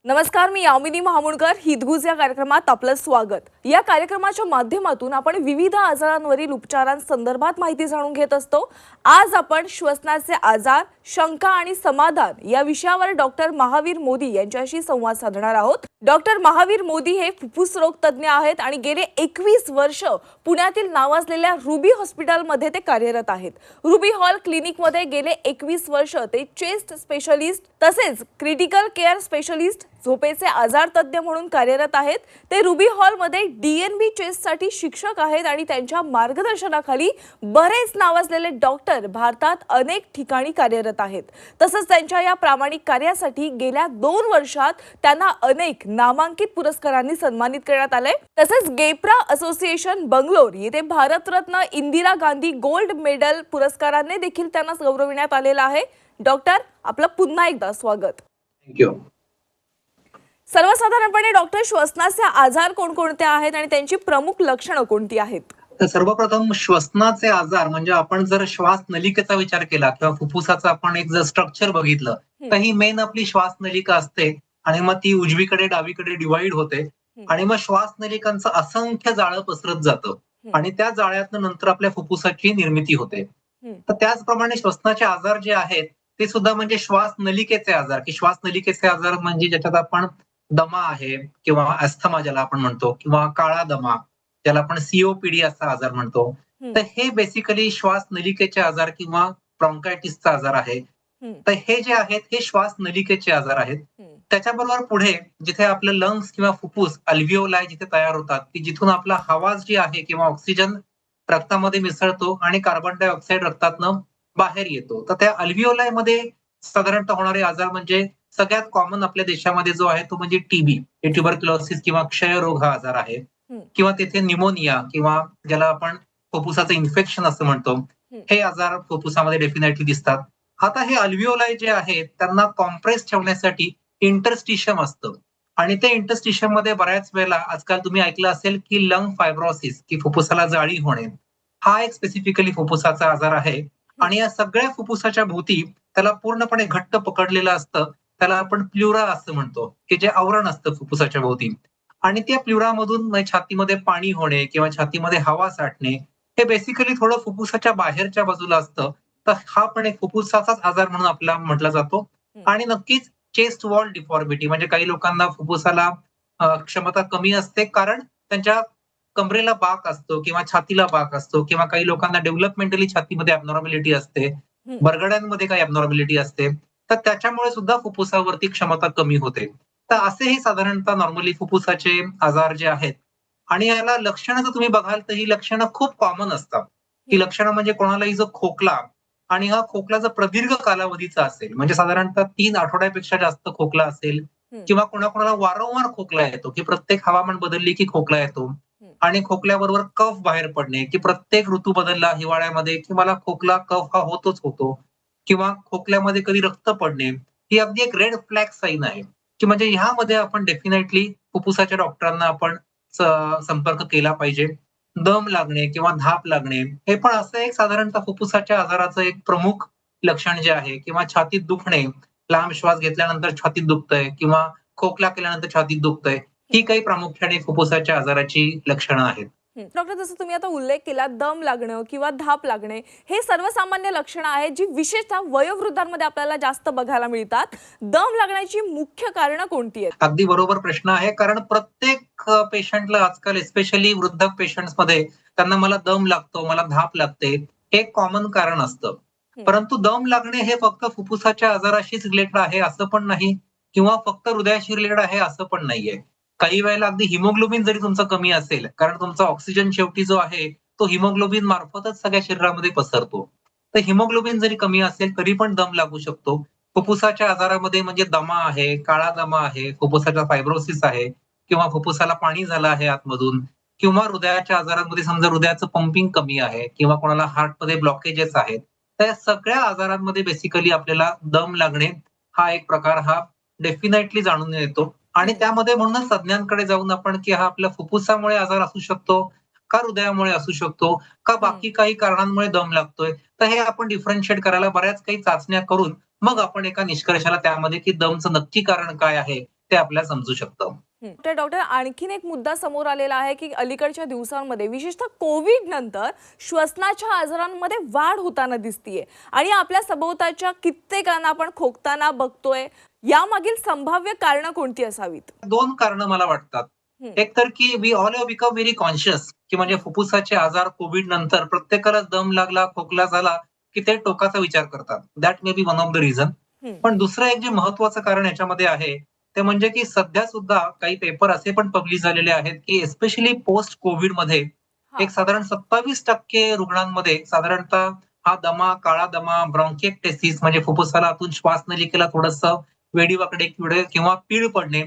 नमस्कार, मी यामिनी महामुणकर. हितगुज या कार्यक्रमात आपलं स्वागत. या कार्यक्रमाच्या माध्यमातून आपण विविध आजारांवरील उपचारांसंदर्भात माहिती जाणून घेत असतो. आज आपण श्वसनाचे आजार, शंका आणि समाधान या विषयावर डॉक्टर महावीर मोदी यांच्याशी संवाद साधणार आहोत. डॉक्टर महावीर मोदी हे फुफ्फुस रोग तज्ञ आहेत आणि गेले 21 वर्ष पुण्यातील नावाजलेल्या रुबी हॉस्पिटलमध्ये ते कार्यरत आहेत. रुबी हॉल क्लिनिकमध्ये गेले 21 वर्ष ते चेस्ट स्पेशलिस्ट तसेच क्रिटिकल केअर स्पेशलिस्ट, झोपेचे आजार तज्ञ म्हणून कार्यरत आहेत. ते रुबी हॉलमध्ये डीएनबी चेस्टसाठी शिक्षक आहेत आणि त्यांच्या मार्गदर्शनाखाली बरेच नावाजलेले डॉक्टर भारतात अनेक ठिकाणी कार्यरत आहेत. तसंच त्यांच्या या प्रामाणिक कार्यासाठी गेल्या 2 वर्षात त्यांना अनेक नामांकित पुरस्कारांनी सन्मानित करण्यात आले. तसेच गेप्रा असोसिएशन बंगलोर येथे भारतरत्न इंदिरा गांधी गोल्ड मेडल पुरस्काराने देखील त्यांना गौरविण्यात आलेला आहे. डॉक्टर, आपलं पुन्हा एकदा स्वागत. थँक्यू. सर्वसाधारणपणे डॉक्टर, श्वसनाचे आजार कोणकोणते आहेत आणि त्यांची प्रमुख लक्षणं कोणती आहेत? तर सर्वप्रथम श्वसनाचे आजार म्हणजे आपण जर श्वास नलिकेचा विचार केला किंवा फुफ्फुसाचा आपण एक जर स्ट्रक्चर बघितलं तर ही मेन आपली श्वास नलिका असते आणि मग ती उजवीकडे डावीकडे डिवाइड होते आणि मग श्वास नलिकांचं असंख्य जाळं पसरत जातं आणि त्या जाळ्यातनं नंतर आपल्या फुफ्फुसाची निर्मिती होते. तर त्याचप्रमाणे श्वसनाचे आजार जे आहेत ते सुद्धा म्हणजे श्वास नलिकेचे आजार, की श्वास नलिकेचे आजार म्हणजे ज्याच्यात आपण दमा आहे किंवा अस्थमा ज्याला आपण म्हणतो किंवा काळा दमा ज्याला आपण सीओपीडी असा आजार म्हणतो. तर हे बेसिकली श्वास नलिकेचे आजार किंवा ब्रॉन्कायटिसचा आजार आहे. तर हे जे आहेत हे श्वास नलिकेचे आजार आहेत. त्याच्याबरोबर पुढे जिथे आपलं लंग्स किंवा फुफ्फुस अल्व्हिओलाई जिथे तयार होतात की जिथून आपला हवा जी आहे किंवा ऑक्सिजन रक्तामध्ये मिसळतो आणि कार्बन डायऑक्साईड रक्तातनं बाहेर येतो. तर त्या अल्व्हिओलाई मध्ये साधारणतः होणारे आजार म्हणजे सगळ्यात कॉमन आपल्या देशामध्ये जो आहे तो म्हणजे टीबी, ट्युबरक्युलोसिस किंवा क्षयरोग हा आजार आहे किंवा तेथे न्यूमोनिया किंवा ज्याला आपण फुफ्फुसाचं इन्फेक्शन असं म्हणतो, हे आजार फुफ्फुसामध्ये डेफिनेटली दिसतात. आता हे अल्व्हिओलाई जे आहेत त्यांना कॉम्प्रेस ठेवण्यासाठी इंटरस्टिशियम असतं आणि ते इंटरस्टिशियम मध्ये बऱ्याच वेळेला आजकाल तुम्ही ऐकलं असेल की लंग फायब्रोसिस की फुफ्फुसाला जाळी होणे, हा एक स्पेसिफिकली फुफ्फुसाचा आजार आहे. आणि या सगळ्या फुफ्फुसाच्या भोवती त्याला पूर्णपणे घट्ट पकडलेलं असतं. त्याला आपण प्ल्युरा असं म्हणतो की जे आवरण असतं फुफ्फुसाच्या भोवती आणि त्या प्ल्युरामधून छातीमध्ये पाणी होणे किंवा छातीमध्ये हवा साठणे हे बेसिकली थोडं फुफ्फुसाच्या बाहेरच्या बाजूला असतं. तर हा पण एक फुफ्फुसाचाच आजार म्हणून आपला म्हटला जातो. आणि नक्कीच चेस्ट वॉल डिफॉर्मिटी म्हणजे काही लोकांना फुफ्फुसाला क्षमता कमी असते कारण त्यांच्या कमरेला बाक असतो किंवा छातीला बाक असतो किंवा काही लोकांना डेव्हलपमेंटली छातीमध्ये ॲबनॉर्मॅलिटी असते, बरगड्यांमध्ये काही ॲबनॉर्मॅलिटी असते. तर त्याच्यामुळे सुद्धा फुफ्फुसावरती क्षमता कमी होते. तर असेही साधारणतः नॉर्मली फुफ्फुसाचे आजार जे आहेत आणि याला लक्षणं जर तुम्ही बघाल तर ही लक्षणं खूप कॉमन असतात. ही लक्षणं म्हणजे कोणालाही जो खोकला आणि हा खोकला जर प्रदीर्घ कालावधीचा असेल म्हणजे साधारणतः 3 आठवड्यापेक्षा जास्त खोकला असेल किंवा कोणाकोणाला वारंवार खोकला येतो की प्रत्येक हवामान बदलली की खोकला येतो आणि खोकल्याबरोबर कफ बाहेर पडणे की प्रत्येक ऋतू बदलला हिवाळ्यामध्ये की मला खोकला कफ हा होतोच होतो किंवा खोकल्यामध्ये कधी रक्त पडणे, ही अगदी एक रेड फ्लॅग साईन आहे की म्हणजे ह्यामध्ये आपण डेफिनेटली फुफ्फुसाच्या डॉक्टरांना आपण संपर्क केला पाहिजे. दम लागणे किंवा धाप लागणे हे पण असं एक साधारणतः फुफ्फुसाच्या आजाराचं एक प्रमुख लक्षण जे आहे किंवा छातीत दुखणे, लांब श्वास घेतल्यानंतर छातीत दुखतंय किंवा खोकला केल्यानंतर छातीत दुखतंय, ही काही प्रामुख्याने फुफ्फुसाच्या आजाराची लक्षणं आहेत. डॉक्टर, जसं तुम्ही आता उल्लेख केला, दम लागणं किंवा धाप लागणे हे सर्वसामान्य लक्षणं आहेत जी विशेषतः वयोवृद्धांमध्ये आपल्याला जास्त बघायला मिळतात. दम लागण्याची मुख्य कारणं कोणती आहेत? अगदी बरोबर प्रश्न आहे कारण प्रत्येक पेशंटला आजकाल स्पेशली वृद्ध पेशंट्समध्ये त्यांना मला दम लागतो, मला धाप लागते, हे कॉमन कारण असतं. परंतु दम लागणे हे फक्त फुफ्फुसाच्या आजाराशीच रिलेटेड आहे असं पण नाही किंवा फक्त हृदयाशी रिलेटेड आहे असं पण नाहीये. काही वेळेला अगदी हिमोग्लोबिन जरी तुमचं कमी असेल कारण तुमचा ऑक्सिजन शेवटी जो आहे तो हिमोग्लोबिन मार्फतच सगळ्या शरीरामध्ये पसरतो. तर हिमोग्लोबिन जरी कमी असेल तरी पण दम लागू शकतो. फुफ्फुसाच्या आजारामध्ये म्हणजे दमा आहे, काळा दमा आहे, फुफ्फुसाचा फायब्रोसिस आहे किंवा फुफ्फुसाला पाणी झालं आहे आतमधून किंवा हृदयाच्या आजारांमध्ये समजा हृदयाचं पंपिंग कमी आहे किंवा कोणाला हार्टमध्ये ब्लॉकेजेस आहेत. तर या सगळ्या आजारांमध्ये बेसिकली आपल्याला दम लागणे हा एक प्रकार हा डेफिनेटली जाणून येतो आणि त्यामध्ये म्हणूनच तज्ञांकडे जाऊन आपण की हा आपल्या फुफ्फुसामुळे आजार असू शकतो का हृदयामुळे असू शकतो का बाकी काही कारणांमुळे दम लागतोय, तर हे आपण डिफरन्शिएट करायला बऱ्याच काही चाचण्या करून मग आपण एका निष्कर्षाला त्यामध्ये की दमचं नक्की कारण काय आहे ते आपल्याला समजू शकतं. तर डॉक्टर, आणखीन एक मुद्दा समोर आलेला आहे की अलीकडच्या दिवसांमध्ये विशेषतः कोविड नंतर श्वसनाच्या आजारांमध्ये वाढ होताना दिसतीये आणि आपल्या सभोवताच्या कित्येकांना आपण खोकताना बघतोय. यामागील संभाव्य कारणं कोणती असावीत? 2 कारणं मला वाटतात. एक तर की we all have become very conscious की म्हणजे फुफ्फुसाचे आजार कोविड नंतर प्रत्येकाला दम लागला, खोकला झाला, की ते टोकाचा विचार करतात. That may be one of the reason. हम्म. पण दुसरं एक जे महत्वाचं कारण याच्यामध्ये आहे, ते म्हणजे की सध्या सुद्धा काही पेपर असे पण पब्लिश झालेले आहेत, की एस्पेशली पोस्ट कोविडमध्ये हा. एक साधारण 27% रुग्णांमध्ये साधारणतः हा दमा, काळा दमा, ब्रॉन्किएक्टेसिस म्हणजे फुफ्फुसाला आतून श्वासनलिकेला थोडंसं वेडीवाकडे किंवा पीळ पडणे,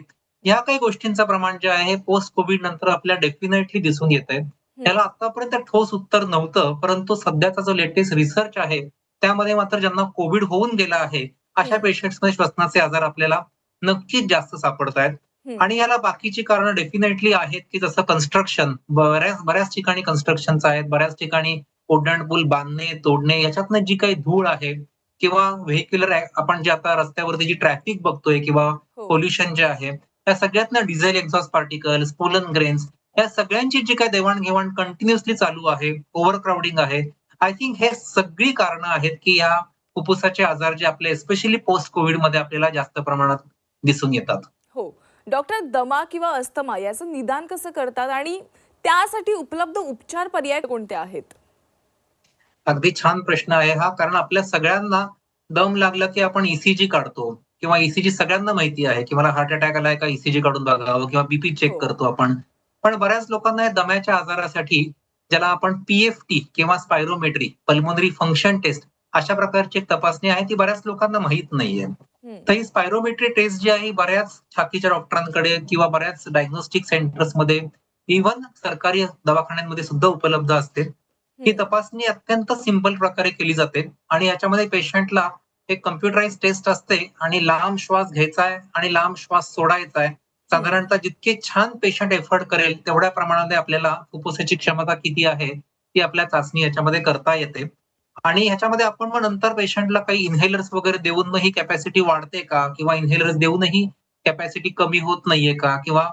ह्या काही गोष्टींचं प्रमाण जे आहे पोस्ट कोविड नंतर आपल्याला डेफिनेटली दिसून येतंय. त्याला आतापर्यंत ठोस उत्तर नव्हतं, परंतु सध्याचा जो लेटेस्ट रिसर्च आहे, त्यामध्ये मात्र ज्यांना कोविड होऊन गेला आहे, अशा हम्म. पेशंट्समध्ये श्वसनाचे आजार आपल्याला नक्कीच जास्त सापडतायत. हम्म. आणि याला बाकीची कारणं डेफिनेटली आहेत, की जसं कन्स्ट्रक्शन बऱ्याच बऱ्याच ठिकाणी कन्स्ट्रक्शन्स आहेत. बऱ्याच ठिकाणी उड्डाणपूल बांधणे, तोडणे याच्यातनं जी काही धूळ आहे किंवा व्हेइक्युलर आपण जे आता रस्त्यावरती जी ट्रॅफिक बघतोय किंवा हो. पोल्युशन जे आहे, त्या सगळ्यातनं diesel exhaust particles, pollen grains या सगळ्यांची जी काही देवाण-घेवाण कंटिन्युअसली चालू आहे, ओव्हर क्राउडिंग आहे. आय थिंक हे सगळी कारणं आहेत, की या फुफ्फुसाचे आजार जे आपले स्पेशली पोस्ट कोविडमध्ये आपल्याला जास्त प्रमाणात दिसून येतात. हो. डॉक्टर, दमा किंवा अस्थमा याचं निदान कसं करतात आणि त्यासाठी उपलब्ध उपचार पर्याय कोणते आहेत? अगदी छान प्रश्न आहे हा. कारण आपल्या सगळ्यांना दम लागला की आपण ईसीजी काढतो किंवा ईसीजी सगळ्यांना माहिती आहे, की मला हार्ट अटॅक आलाय का ईसीजी काढून बघावं किंवा बीपी चेक हो. करतो आपण. पण बऱ्याच लोकांना या दम्याच्या आजारासाठी ज्याला आपण पीएफटी किंवा स्पायरोमेट्री, पल्मोनरी फंक्शन टेस्ट अशा प्रकारची एक तपासणी आहे, ती बऱ्याच लोकांना माहीत नाहीये. हम्म. तर ही स्पायरोमेट्री टेस्ट जी आहे, ही बऱ्याच छातीच्या डॉक्टरांकडे किंवा बऱ्याच डायग्नोस्टिक सेंटर्समध्ये, इव्हन सरकारी दवाखान्यांमध्ये सुद्धा उपलब्ध असते. ही हम्म. तपासणी अत्यंत सिंपल प्रकारे केली जाते आणि याच्यामध्ये पेशंटला एक कम्प्युटराइज टेस्ट असते आणि लांब श्वास घ्यायचा आहे आणि लांब श्वास सोडायचा आहे. साधारणतः जितके छान पेशंट एफर्ट करेल तेवढ्या प्रमाणामध्ये आपल्याला फुफ्फुसाची क्षमता किती आहे ती आपल्या चाचणी याच्यामध्ये करता येते. आणि ह्याच्यामध्ये आपण मग नंतर पेशंटला काही इन्हेलर्स वगैरे देऊन मग ही कॅपॅसिटी वाढते का किंवा इन्हेलर्स देऊनही कॅपॅसिटी कमी होत नाहीये का किंवा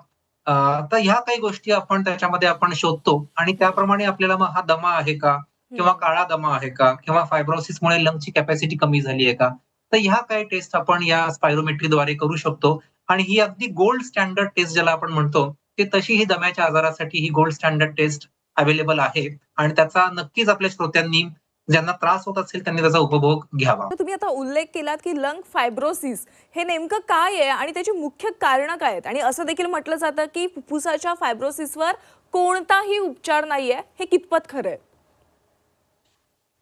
तर ह्या काही गोष्टी आपण त्याच्यामध्ये आपण शोधतो आणि त्याप्रमाणे आपल्याला मग हा दमा आहे का किंवा हम्म. काळा दमा आहे का किंवा फायब्रोसिसमुळे लंगची कॅपॅसिटी कमी झाली आहे का, तर ह्या काही टेस्ट आपण या स्पायरोमेट्रीद्वारे करू शकतो. आणि ही अगदी गोल्ड स्टँडर्ड टेस्ट ज्याला आपण म्हणतो, ते तशी ही दम्याच्या आजारासाठी ही गोल्ड स्टँडर्ड टेस्ट अवेलेबल आहे आणि त्याचा नक्कीच आपल्या श्रोत्यांनी, ज्यांना त्रास होत असेल त्यांनी त्याचा उपभोग घ्यावा. तर तुम्ही आता उल्लेख केलात की लंग फायब्रोसिस हे नेमकं काय आहे आणि त्याची मुख्य कारणं काय आहेत, आणि असं देखील म्हटलं जातं की फुफ्फुसाच्या फायब्रोसिसवर कोणताही उपचार नाहीये. हे कितपत खरं आहे?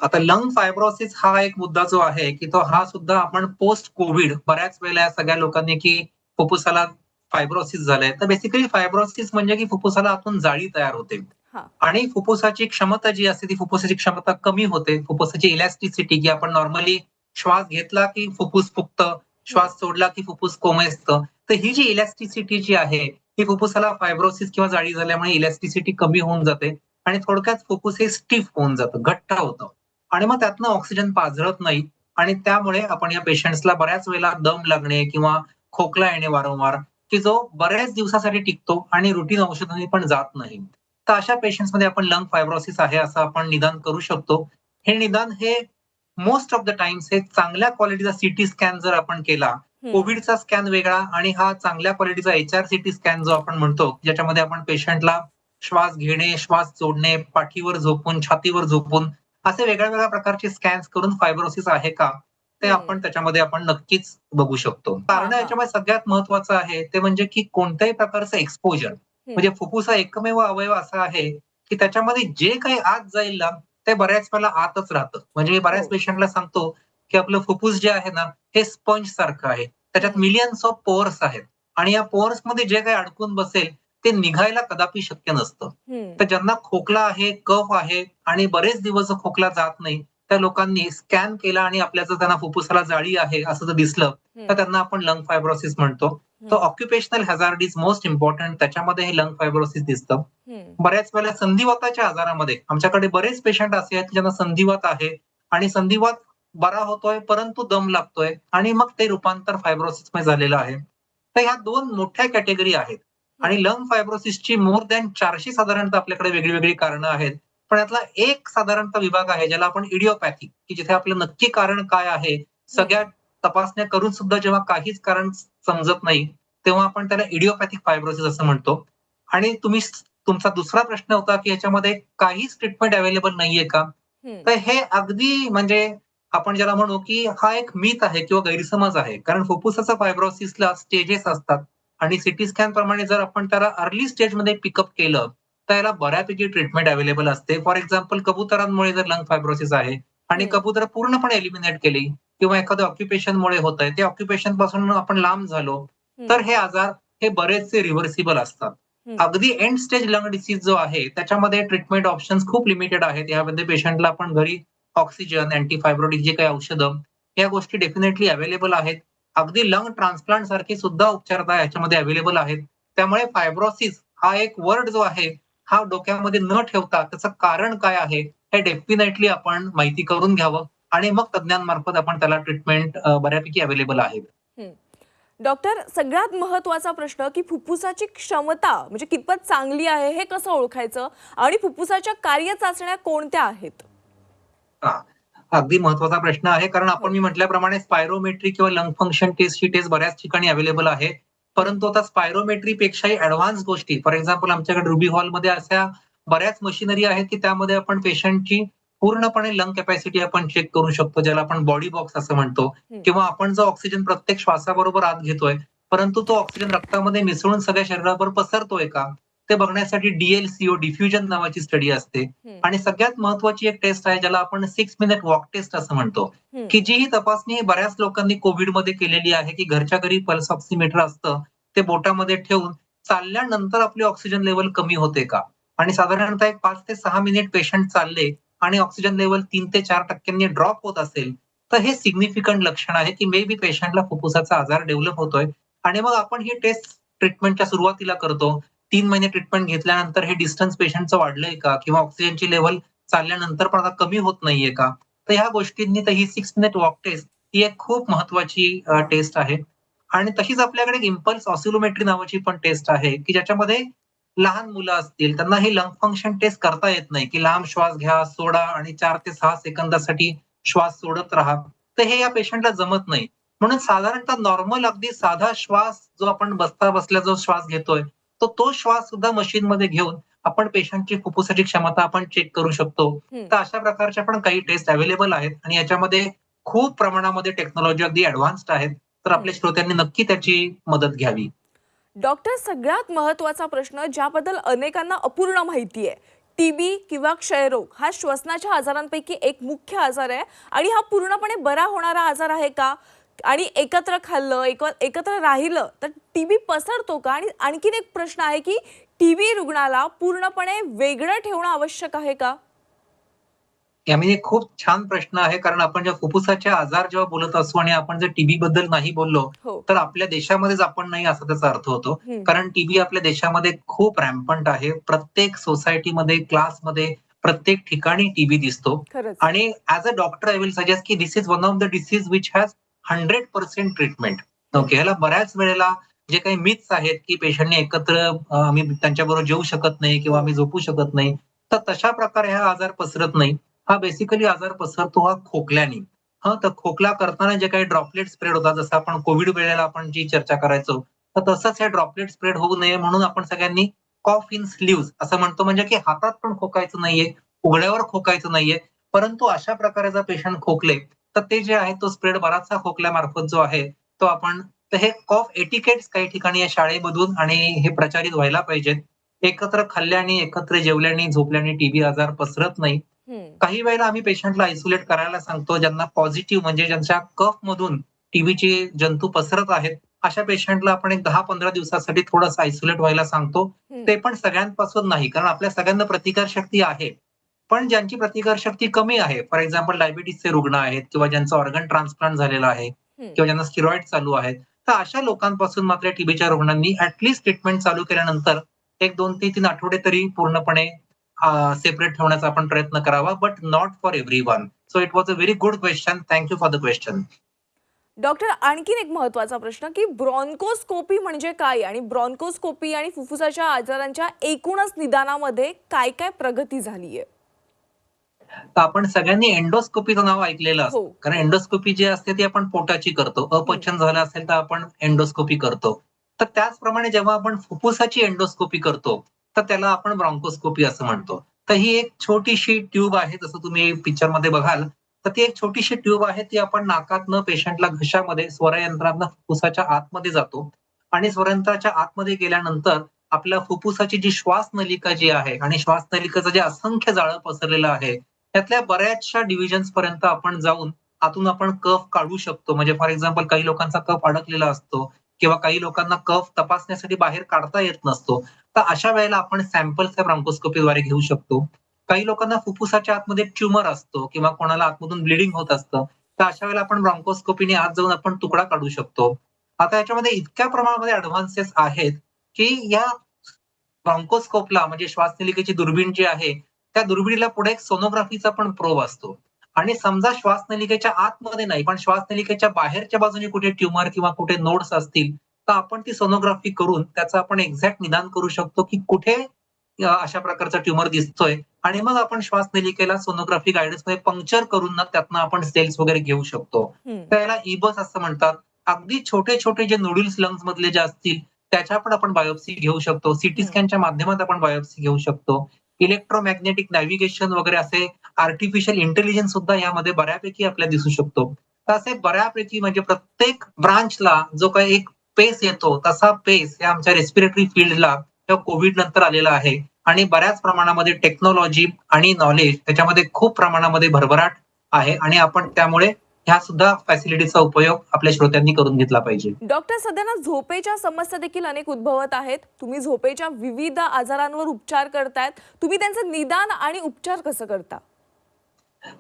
आता लंग फायब्रोसिस हा एक मुद्दा जो आहे, की तो हा सुद्धा आपण पोस्ट कोविड बऱ्याच वेळेला या सगळ्या लोकांनी की फुफ्फुसाला फायब्रोसिस झालंय. तर बेसिकली फायब्रोसिस म्हणजे की फुफ्फुसाला आतून जाळी तयार होते. हा. आणि फुफ्फुसाची क्षमता जी असते ती फुफ्फुसाची क्षमता कमी होते. फुफ्फुसाची इलॅस्टिसिटी की आपण नॉर्मली श्वास घेतला की फुफ्फुस फुगतं, हम्म. श्वास सोडला की फुफ्फुस कोमेजतं. तर ही जी इलॅस्टिसिटी जी आहे, ही फुफ्फुसाला फायब्रोसिस किंवा जाळी झाल्यामुळे इलॅस्टिसिटी कमी होऊन जाते आणि थोडक्यात फुफ्फुस हे स्टिफ होऊन जातं, घट्ट होतं. आणि मग त्यातनं ऑक्सिजन पाझरत नाही आणि त्यामुळे आपण या पेशंट्सला बऱ्याच वेळेला दम लागणे किंवा खोकला येणे वारंवार, की जो बऱ्याच दिवसासाठी टिकतो आणि रुटीन औषधांनी पण जात नाही. तर अशा पेशंट्समध्ये आपण लंग फायब्रोसिस आहे असं आपण निदान करू शकतो. हे निदान हे मोस्ट ऑफ द टाइम्स हे चांगल्या क्वालिटीचा सीटी स्कॅन जर आपण केला, हम्म. कोविडचा स्कॅन वेगळा आणि हा चांगल्या क्वालिटीचा एचआरसीटी स्कॅन जो आपण म्हणतो, ज्याच्यामध्ये आपण पेशंटला श्वास घेणे, श्वास सोडणे, पाठीवर झोपून, छातीवर झोपून असे वेगळ्या-वेगळ्या प्रकारचे स्कॅन्स करून फायब्रोसिस आहे का, ते आपण हम्म. त्याच्यामध्ये आपण नक्कीच बघू शकतो. हा. कारण हा. याच्यामध्ये सगळ्यात महत्वाचं आहे ते म्हणजे की कोणत्याही प्रकारचं एक्सपोजर, म्हणजे हम्म. फुफ्फुस हा एकमेव अवयव असा आहे, की त्याच्यामध्ये जे काही आत जाईल ना, ते बऱ्याच वेळेला आतच राहतं. म्हणजे मी हो. बऱ्याच पेशंटला सांगतो, की आपलं फुफ्फुस जे आहे ना, हे स्पंज सारखं आहे. त्याच्यात हम्म. मिलियन्स ऑफ पोअर्स आहेत आणि या पोअर्समध्ये जे काही अडकून बसेल, ते निघायला कदापि शक्य नसतं. हम्म. तर ज्यांना खोकला आहे, कफ आहे आणि बरेच दिवस जर खोकला जात नाही, त्या लोकांनी स्कॅन केला आणि आपल्या जर त्यांना फुफ्फुसाला जाळी आहे असं जर दिसलं, तर हम्म. त्यांना आपण लंग फायब्रोसिस म्हणतो. तर हम्म. Occupational hazard is most important. त्याच्यामध्ये हे लंग फायब्रोसिस दिसतं. हम्म. बऱ्याच वेळेला संधिवाताच्या आजारामध्ये आमच्याकडे बरेच पेशंट असे आहेत, की ज्यांना संधिवात आहे आणि संधिवात बरा होतोय, परंतु दम लागतोय आणि मग ते रूपांतर फायब्रोसिसमध्ये झालेलं आहे. तर ह्या दोन मोठ्या कॅटेगरी आहेत. आणि लंग फायब्रोसिसची मोर दॅन 400 साधारणतः आपल्याकडे वेगळी कारणं आहेत. पण यातला एक साधारणतः विभाग आहे ज्याला आपण इडिओपॅथी, की जिथे आपलं नक्की कारण काय आहे, सगळ्या तपासण्या करून सुद्धा जेव्हा काहीच कारण समजत नाही, तेव्हा आपण त्याला इडिओपॅथिक फायब्रोसिस असं म्हणतो. आणि तुमचा दुसरा प्रश्न होता, की ह्याच्यामध्ये काहीच ट्रीटमेंट अवेलेबल नाहीये का? तर हे अगदी म्हणजे आपण ज्याला म्हणू, की हा एक मिथ आहे किंवा गैरसमज आहे. कारण फुफ्फुसाच्या फायब्रोसिसला स्टेजेस असतात आणि सीटी स्कॅन प्रमाणे जर आपण त्याला अर्ली स्टेजमध्ये पिकअप केलं, तर याला बऱ्यापैकी ट्रीटमेंट अवेलेबल असते. फॉर एक्झाम्पल कबुतरांमुळे जर लंग फायब्रोसिस आहे आणि कबुतर पूर्णपणे एलिमिनेट केली किंवा एखाद्या ऑक्युपेशनमुळे होतंय, ते ऑक्युपेशन पासून आपण लांब झालो, तर हे आजार हे बरेचसे रिव्हर्सिबल असतात. अगदी एंड स्टेज लंग डिसीज जो आहे, त्याच्यामध्ये ट्रीटमेंट ऑप्शन्स खूप लिमिटेड आहेत. यामध्ये पेशंटला आपण घरी ऑक्सिजन, अँटीफायब्रोटिक जे काही औषधं, या गोष्टी डेफिनेटली अवेलेबल आहेत. अगदी लंग ट्रान्सप्लांट सारखे सुद्धा उपचार आता याच्यामध्ये अवेलेबल आहेत. त्यामुळे फायब्रोसिस हा एक वर्ड जो आहे, हा डोक्यामध्ये न ठेवता त्याचं कारण काय आहे, हे डेफिनेटली आपण माहिती करून घ्यावं आणि मग तज्ञांमार्फत आपण त्याला ट्रीटमेंट बऱ्यापैकी अवेलेबल आहे. डॉक्टर, सगळ्यात महत्वाचा प्रश्न की फुफ्फुसाची क्षमता म्हणजे कितपत चांगली आहे हे कसं ओळखायचं आणि फुफ्फुसाच्या कार्यचाचण्या कोणत्या आहेत? हां. अगदी महत्त्वाचा प्रश्न आहे. कारण हो. मी म्हटल्याप्रमाणे स्पायरोमेट्री किंवा लंग फंक्शन टेस्ट ही टेस्ट बऱ्याच ठिकाणी अवेलेबल आहे. परंतु आता स्पायरोमेट्रीपेक्षाही ॲडव्हान्स गोष्टी फॉर एक्झाम्पल आमच्याकडे रुबी हॉलमध्ये अशा बऱ्याच मशिनरी आहेत, की त्यामध्ये आपण पेशंटची पूर्णपणे लंग कॅपॅसिटी आपण चेक करू शकतो, ज्याला आपण बॉडी बॉक्स असं म्हणतो. किंवा आपण जो ऑक्सिजन प्रत्येक श्वासाबरोबर आत घेतोय, परंतु तो ऑक्सिजन रक्तामध्ये मिसळून सगळ्या शरीरावर पसरतोय का? ते बघण्यासाठी डी-एल-सी-ओ डिफ्युजन नावाची स्टडी असते. आणि सगळ्यात महत्त्वाची एक टेस्ट आहे ज्याला आपण 6 मिनिट वॉक टेस्ट असं म्हणतो, की जी ही तपासणी बऱ्याच लोकांनी कोव्हिडमध्ये केलेली आहे, की घरच्या घरी पल्स ऑक्सिमीटर असतं. ते बोटामध्ये ठेवून चालल्यानंतर आपली ऑक्सिजन लेव्हल कमी होते का? आणि साधारणतः एक 5 ते 6 मिनिट पेशंट चालले आणि ऑक्सिजन लेव्हल 3 ते 4% ड्रॉप होत असेल, तर हे सिग्निफिकंट लक्षण आहे, की मे बी पेशंटला फुफ्फुसाचा आजार डेव्हलप होतोय. आणि मग आपण ही टेस्ट ट्रीटमेंटच्या सुरुवातीला करतो. 3 महिने ट्रीटमेंट घेतल्यानंतर हे डिस्टन्स पेशंटचं वाढलंय का? किंवा ऑक्सिजनची लेव्हल चालल्यानंतर पण आता कमी होत नाहीये का? तर ह्या गोष्टींनी तर ही 6 मिनिट वॉक टेस्ट ही एक खूप महत्त्वाची टेस्ट आहे. आणि तशीच आपल्याकडे इम्पल्स ऑसिलोमेट्री नावाची पण टेस्ट आहे, की ज्याच्यामध्ये लहान मुलं असतील त्यांना ही लंग फंक्शन टेस्ट करता येत नाही, की लांब श्वास घ्या, सोडा आणि 4 ते 6 सेकंदासाठी श्वास सोडत राहा. तर हे या पेशंटला जमत नाही. म्हणून साधारणतः नॉर्मल अगदी साधा श्वास जो आपण बसल्या जो श्वास घेतोय, तो श्वास सुद्धा मशीनमध्ये घेऊन आपण पेशंटची फुफ्फुसाची क्षमता आपण चेक करू शकतो. तर अशा प्रकारच्या पण काही टेस्ट अवेलेबल आहेत आणि याच्यामध्ये खूप प्रमाणामध्ये टेक्नॉलॉजी अगदी ॲडव्हान्स्ड आहेत. तर आपल्या श्रोत्यांनी नक्की त्याची मदत घ्यावी. डॉक्टर, सगळ्यात महत्त्वाचा प्रश्न ज्याबद्दल अनेकांना अपूर्ण माहिती आहे, टीबी किंवा क्षयरोग हा श्वसनाच्या आजारांपैकी एक मुख्य आजार आहे आणि हा पूर्णपणे बरा होणारा आजार आहे का? आणि एकत्र खाल्लं, एकत्र राहिलं तर टीबी पसरतो का? आणि आणखीन एक प्रश्न आहे की टीबी रुग्णाला पूर्णपणे वेगळं ठेवणं आवश्यक आहे का? यामध्ये एक खूप छान प्रश्न आहे. कारण आपण जेव्हा फुफ्फुसाचे आजार जेव्हा बोलत असू आणि आपण जर टीबी बद्दल नाही बोललो, हो. तर आपल्या देशामध्येच आपण नाही असा त्याचा अर्थ होतो. हं. कारण टीबी आपल्या देशामध्ये खूप रॅम्पंट आहे. प्रत्येक सोसायटीमध्ये, क्लासमध्ये, प्रत्येक ठिकाणी टीबी दिसतो. खरंच. आणि as a doctor I will suggest की this is one of the disease which has 100% treatment. Okay. ह्याला बऱ्याच वेळेला जे काही मिथ्स आहेत, की पेशंटने एकत्र आम्ही त्यांच्याबरोबर जेवू शकत नाही किंवा आम्ही झोपू शकत नाही. तर तशा प्रकारे हा आजार पसरत नाही. हा बेसिकली आजार पसरतो हा खोकल्याने. हां, तर खोकला करताना जे काही ड्रॉपलेट स्प्रेड होतात, जसं आपण कोव्हिड वेळेला आपण जी चर्चा करायचो, तर तसंच हे ड्रॉपलेट स्प्रेड होऊ नये म्हणून आपण सगळ्यांनी कॉफ इन स्लीव्हज असं म्हणतो, म्हणजे की हातात पण खोकायचं नाहीये, उघड्यावर खोकायचं नाहीये. परंतु अशा प्रकारे जर पेशंट खोकले, तर ते जे आहे तो स्प्रेड बराचसा खोकल्यामार्फत जो आहे तो आपण तर हे कॉफ एटिकेट्स काही ठिकाणी या शाळेमधून आणि हे प्रचारित व्हायला पाहिजेत. एकत्र खाल्ल्याने, एकत्र जेवल्याने, झोपल्याने टीबी आजार पसरत नाही. हं. काही वेळेला आम्ही पेशंटला आयसोलेट करायला सांगतो, ज्यांना पॉझिटिव्ह म्हणजे ज्यांच्या कफमधून टीबीचे जंतू पसरत आहेत, अशा पेशंटला आपण एक 10-15 दिवसासाठी थोडंसं आयसोलेट व्हायला सांगतो. हं. ते पण सगळ्यांपासून नाही, कारण आपल्या सगळ्यांना प्रतिकारशक्ती आहे. पण ज्यांची प्रतिकारशक्ती कमी आहे, फॉर एक्झाम्पल डायबिटीसचे रुग्ण आहेत किंवा ज्यांचं ऑर्गन ट्रान्सप्लांट झालेलं आहे हं. किंवा ज्यांना स्टिरॉइड चालू आहेत, तर अशा लोकांपासून मात्र टीबीच्या रुग्णांनी ट्रीटमेंट चालू केल्यानंतर 1, 2 ते 3 आठवडे तरी पूर्णपणे सेपरेट ठेवण्याचा आपण प्रयत्न करावा, but not for everyone. So it was a very good question. Thank you for the question. Doctor, आणखीन एक महत्त्वाचा प्रश्न की ब्रॉन्कोस्कोपी म्हणजे काय आणि ब्रॉन्कोस्कोपी आणि फुफ्फुसाच्या आजारांच्या एकूणच निदानामध्ये काय काय प्रगती झाली आहे? तर आपण सगळ्यांनी एंडोस्कोपीचं नाव ऐकलेलं हो. असतं. कारण एंडोस्कोपी जी असते ती आपण पोटाची करतो. अपचन झालं असेल तर आपण एंडोस्कोपी करतो. तर त्याचप्रमाणे जेव्हा आपण फुफ्फुसाची एंडोस्कोपी करतो, तर त्याला आपण ब्रॉन्कोस्कोपी असं म्हणतो. तर ही एक छोटीशी ट्यूब आहे, जसं तुम्ही पिक्चरमध्ये बघाल, तर ती एक छोटीशी ट्यूब आहे. ती आपण नाकातनं पेशंटला घशामध्ये स्वरयंत्रातनं फुफ्फुसाच्या आतमध्ये जातो आणि स्वरयंत्राच्या आतमध्ये गेल्यानंतर आपल्या फुफ्फुसाची जी श्वासनलिका जी आहे आणि श्वासनलिकेचं जे असंख्य जाळं पसरलेलं आहे, त्यातल्या बऱ्याचशा डिव्हिजन्स पर्यंत आपण जाऊन आतून आपण कफ काढू शकतो. म्हणजे फॉर एक्झाम्पल काही लोकांचा कफ अडकलेला असतो किंवा काही लोकांना कफ तपासण्यासाठी बाहेर काढता येत नसतो. तर अशा वेळेला आपण सॅम्पल्स त्या ब्रॉन्कोस्कोपीद्वारे घेऊ शकतो. काही लोकांना फुफ्फुसाच्या आतमध्ये ट्यूमर असतो किंवा कोणाला आतमधून ब्लिडिंग होत असतं. तर अशा वेळेला आपण ब्रॉन्कोस्कोपीने आत जाऊन आपण तुकडा काढू शकतो. आता याच्यामध्ये इतक्या प्रमाणामध्ये ॲडव्हान्सेस आहेत, की या ब्रॉन्कोस्कोपला म्हणजे श्वासनलिकेची दुर्बीण जी आहे, त्या दुर्बिणीला पुढे एक सोनोग्राफीचा पण प्रोब असतो. आणि समजा श्वासनलिकेच्या आतमध्ये नाही, पण श्वासनलिकेच्या बाहेरच्या बाजूने कुठे ट्यूमर किंवा कुठे नोड्स असतील, तर आपण ती सोनोग्राफी करून त्याचं आपण एक्झॅक्ट निदान करू शकतो, की कुठे अशा प्रकारचा ट्यूमर दिसतोय आणि मग आपण श्वासनलिकेला सोनोग्राफी गाईडन्समध्ये पंक्चर करून ना त्यातनं आपण सेल्स वगैरे घेऊ शकतो. हं. तर याला इबस असं म्हणतात. अगदी छोटे-छोटे जे नोड्यूल्स लंग्स मधले जे असतील, त्याच्या पण आपण बायोप्सी घेऊ शकतो. सीटी हं. स्कॅनच्या माध्यमात आपण बायोप्सी घेऊ शकतो. इलेक्ट्रोमॅग्नेटिक नॅव्हिगेशन वगैरे असे आर्टिफिशियल इंटेलिजन्स सुद्धा यामध्ये बऱ्यापैकी आपल्याला दिसू शकतो. तर असे बऱ्यापैकी म्हणजे प्रत्येक ब्रांचला जो काही एक पेस येतो, तसा पेस या आमच्या रेस्पिरेटरी फील्डला किंवा कोव्हिड नंतर आलेला आहे आणि बऱ्याच प्रमाणामध्ये टेक्नॉलॉजी आणि नॉलेज त्याच्यामध्ये खूप प्रमाणामध्ये भरभराट आहे आणि आपण त्यामुळे ह्या सुद्धा फॅसिलिटीचा उपयोग आपल्या श्रोत्यांनी करून घेतला पाहिजे. डॉक्टर, सध्या ना झोपेच्या समस्या देखील अनेक उद्भवत आहेत. तुम्ही झोपेच्या विविध आजारांवर उपचार करतायत. तुम्ही त्यांचं निदान आणि उपचार कसं करता?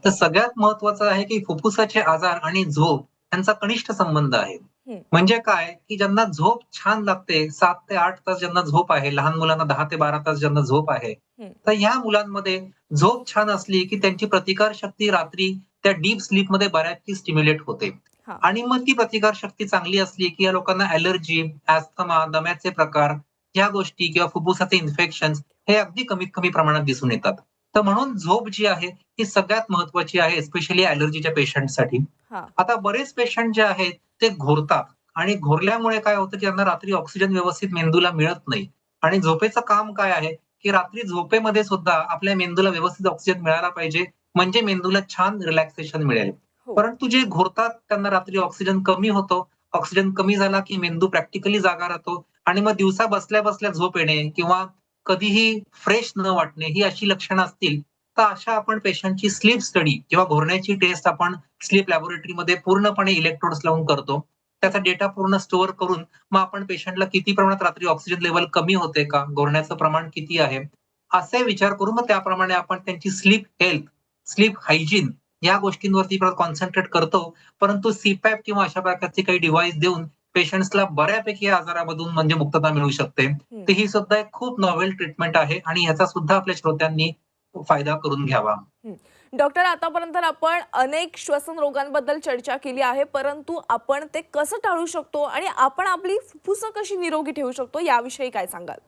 तर सगळ्यात महत्वाचं आहे, की फुफ्फुसाचे आजार आणि झोप यांचा कनिष्ठ संबंध आहे. हं. म्हणजे काय, की ज्यांना झोप छान लागते, 7 ते 8 तास ज्यांना झोप आहे, लहान मुलांना 10 ते 12 तास ज्यांना झोप आहे, हं. तर ह्या मुलांमध्ये झोप छान असली, की त्यांची प्रतिकारशक्ती रात्री त्या डीप स्लीपमध्ये बऱ्यापैकी स्टिम्युलेट होते. हां. आणि मग ती प्रतिकारशक्ती चांगली असली, की या लोकांना ॲलर्जी, अस्थमा, दम्याचे प्रकार ह्या गोष्टी किंवा फुफ्फुसाचे इन्फेक्शन्स हे अगदी कमीत कमी प्रमाणात दिसून येतात. तर म्हणून झोप जी आहे ही सगळ्यात महत्वाची आहे, स्पेशली ॲलर्जीच्या पेशंटसाठी. हां. आता बरेच पेशंट जे आहेत ते घोरतात आणि घोरल्यामुळे काय होतं, की त्यांना रात्री ऑक्सिजन व्यवस्थित मेंदूला मिळत नाही आणि झोपेचं काम काय आहे, की रात्री झोपेमध्ये सुद्धा आपल्या मेंदूला व्यवस्थित ऑक्सिजन मिळाला पाहिजे, म्हणजे मेंदूला छान रिलॅक्सेशन मिळेल. हो. परंतु जे घोरतात त्यांना रात्री ऑक्सिजन कमी होतो. ऑक्सिजन कमी झाला, की मेंदू प्रॅक्टिकली जागा राहतो आणि मग दिवसा बसल्या-बसल्या झोप येणे किंवा कधीही फ्रेश न वाटणे ही अशी लक्षणं असतील, तर अशा आपण पेशंटची स्लीप स्टडी किंवा घोरण्याची टेस्ट आपण स्लीप लॅबोरेटरीमध्ये पूर्णपणे इलेक्ट्रोड्स लावून करतो. त्याचा डेटा पूर्ण स्टोअर करून मग आपण पेशंटला किती प्रमाणात रात्री ऑक्सिजन लेव्हल कमी होते का? घोरण्याचं प्रमाण किती आहे? असे विचार करून मग त्याप्रमाणे आपण त्यांची स्लीप हेल्थ, स्लीप हायजीन या गोष्टींवरती कॉन्सन्ट्रेट करतो. परंतु सी-पॅप किंवा अशा प्रकारचे काही डिव्हाइस देऊन पेशंट्सला बऱ्यापैकी या आजारामधून म्हणजे मुक्तता मिळू शकते. हं. तर ही सुद्धा एक खूप नॉवेल ट्रीटमेंट आहे आणि याचा सुद्धा आपल्या श्रोत्यांनी फायदा करून घ्यावा. हं. डॉक्टर, आतापर्यंत आपण अनेक श्वसन रोगांबद्दल चर्चा केली आहे, परंतु आपण ते कसं टाळू शकतो आणि आपण आपली फुफ्फुसं कशी निरोगी ठेवू शकतो याविषयी काय सांगाल?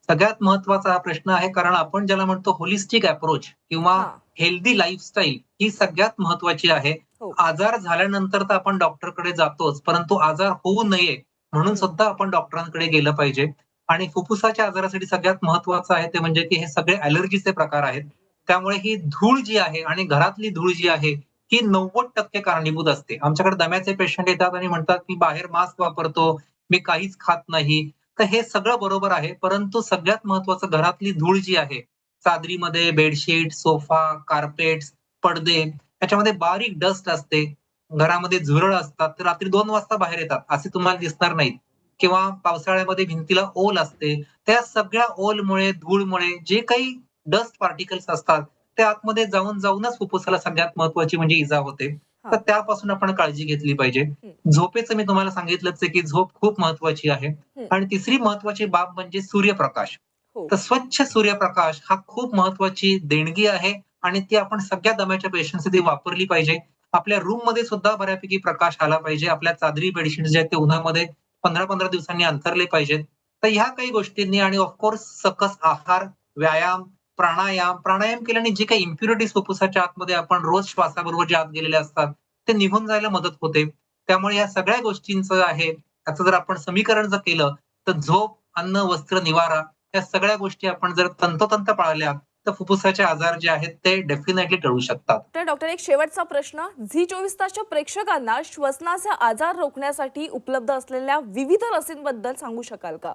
सगळ्यात महत्वाचा हा प्रश्न आहे, कारण आपण ज्याला म्हणतो होलिस्टिक अप्रोच किंवा हां. हेल्दी लाईफस्टाईल ही सगळ्यात महत्वाची आहे. हो. आजार झाल्यानंतर तर आपण डॉक्टरकडे जातोच, परंतु आजार होऊ नये म्हणून हं. सुद्धा आपण डॉक्टरांकडे गेलं पाहिजे. आणि फुफ्फुसाच्या आजारासाठी सगळ्यात महत्वाचं आहे ते म्हणजे की हे सगळे ॲलर्जीचे प्रकार आहेत. त्यामुळे ही धूळ जी आहे आणि घरातली धूळ जी आहे, ही 90% कारणीभूत असते. आमच्याकडे दम्याचे पेशंट येतात आणि म्हणतात, "मी बाहेर मास्क वापरतो, मी काहीच खात नाही." तर हे सगळं बरोबर आहे. परंतु सगळ्यात महत्वाचं घरातली धूळ जी आहे, चादरीमध्ये बेडशीट, सोफा, कार्पेट्स, पडदे याच्यामध्ये बारीक डस्ट असते. घरामध्ये झुरळ असतात. तर रात्री 2 वाजता बाहेर येतात, असे तुम्हाला दिसणार नाहीत. किंवा पावसाळ्यामध्ये भिंतीला ओल असते. त्या सगळ्या ओलमुळे, धूळमुळे जे काही डस्ट पार्टिकल्स असतात, ते आतमध्ये जाऊनच फुफ्फुसाला सगळ्यात महत्वाची म्हणजे इजा होते. तर हां. त्यापासून आपण काळजी घेतली पाहिजे. हं. झोपेचं मी तुम्हाला सांगितलंच आहे, की झोप खूप महत्वाची आहे. हं. आणि तिसरी महत्वाची बाब म्हणजे सूर्यप्रकाश. हो. तर स्वच्छ सूर्यप्रकाश हा खूप महत्वाची देणगी आहे आणि ती आपण सगळ्या दम्याच्या पेशंटसाठी वापरली पाहिजे. आपल्या रूम मध्ये सुद्धा बऱ्यापैकी प्रकाश आला पाहिजे. आपल्या चादरी बेडशीट जे आहेत ते उन्हामध्ये 15-15 दिवसांनी अंथरले पाहिजेत. तर ह्या काही गोष्टींनी आणि ऑफकोर्स सकस आहार, व्यायाम, प्राणायाम केल्याने जे काही इम्प्युरिटीज फुफ्फुसाच्या आतमध्ये आपण रोज श्वासाबरोबर जे आत गेलेले असतात, ते निघून जायला मदत होते. त्यामुळे या सगळ्या गोष्टींचं आहे, त्याचं जर आपण समीकरण जर केलं, तर झोप, अन्न, वस्त्र, निवारा या सगळ्या गोष्टी आपण जर तंतोतंत पाळल्या, तर फुफ्फुसाचे आजार जे आहेत ते डेफिनेटली टळू शकतात. तर डॉक्टर, एक शेवटचा प्रश्न. झी 24 तासच्या प्रेक्षकांना श्वसनाचे आजार रोखण्यासाठी उपलब्ध असलेल्या विविध लसींबद्दल सांगू शकाल का?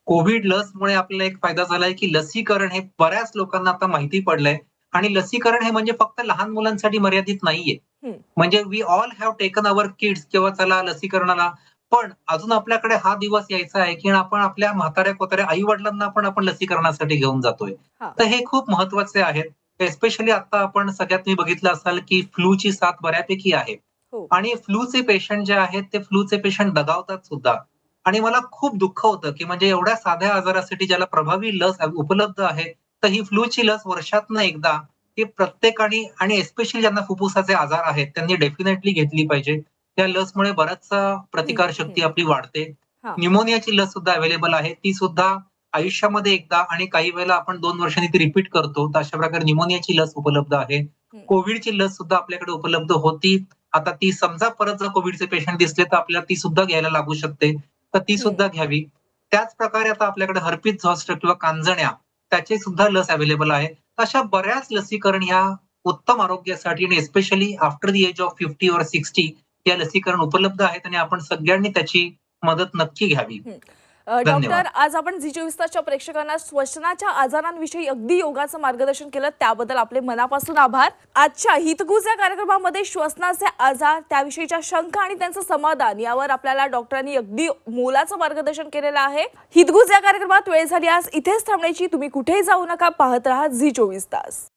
कोविड लसमुळे आपल्याला एक फायदा झालाय, की लसीकरण हे बऱ्याच लोकांना आता माहिती पडलंय आणि लसीकरण हे म्हणजे फक्त लहान मुलांसाठी मर्यादित नाहीये. हं. म्हणजे we all have taken our kids किंवा चला लसीकरणाला. पण अजून आपल्याकडे हा दिवस यायचा आहे, की आपण आपल्या म्हाताऱ्या-कोताऱ्या आई-वडिलांना पण आपण लसीकरणासाठी घेऊन जातोय. हां. तर हे खूप महत्वाचे आहेत. एस्पेशली आता आपण सगळ्यात तुम्ही बघितलं असाल, की फ्लूची साथ बऱ्यापैकी आहे. हो. आणि फ्लूचे पेशंट जे आहेत, ते फ्लूचे पेशंट दगावतात सुद्धा. आणि मला खूप दुःख होतं, की म्हणजे एवढ्या साध्या आजारासाठी ज्याला प्रभावी लस उपलब्ध आहे, तर ही फ्लूची लस वर्षातनं एकदा ही प्रत्येकाने आणि एस्पेशली ज्यांना फुफ्फुसाचे आजार आहेत, त्यांनी डेफिनेटली घेतली पाहिजे. त्या लसमुळे बराचसा हं, प्रतिकारशक्ती हं. आपली वाढते. हां. न्यूमोनियाची लस सुद्धा अवेलेबल आहे. ती सुद्धा आयुष्यामध्ये एकदा आणि काही वेळेला आपण 2 वर्षांनी ती रिपीट करतो. तर अशा प्रकारे न्यूमोनियाची लस उपलब्ध आहे. हं. कोविडची लस सुद्धा आपल्याकडे उपलब्ध होती. आता ती समजा परत जर कोविडचे पेशंट दिसले, तर आपल्याला ती सुद्धा घ्यायला लागू शकते. तर ती हं. सुद्धा घ्यावी. त्याच प्रकारे आता आपल्याकडे हर्पिस झॉस्टर किंवा कांजण्या त्याची सुद्धा लस अवेलेबल आहे. अशा बऱ्याच लसीकरण ह्या उत्तम आरोग्यासाठी आणि especially after the age of 50 और 60 या लसीकरण उपलब्ध आहेत आणि आपण सगळ्यांनी त्याची मदत नक्की घ्यावी. हं. धन्यवाद. डॉक्टर, आज आपण झी 24 तासच्या प्रेक्षकांना श्वसनाच्या आजारांविषयी अगदी योगाचं मार्गदर्शन केलं, त्याबद्दल आपले मनापासून आभार. आजच्या हितगुज या कार्यक्रमामध्ये श्वसनाचे आजार, त्याविषयीच्या शंका आणि त्यांचं समाधान यावर आपल्याला डॉक्टरांनी अगदी मोलाचं मार्गदर्शन केलेलं आहे. हितगुज या कार्यक्रमात वेळ झाली आज इथेच थांबण्याची. तुम्ही कुठेही जाऊ नका, पाहत राहा झी 24 तास.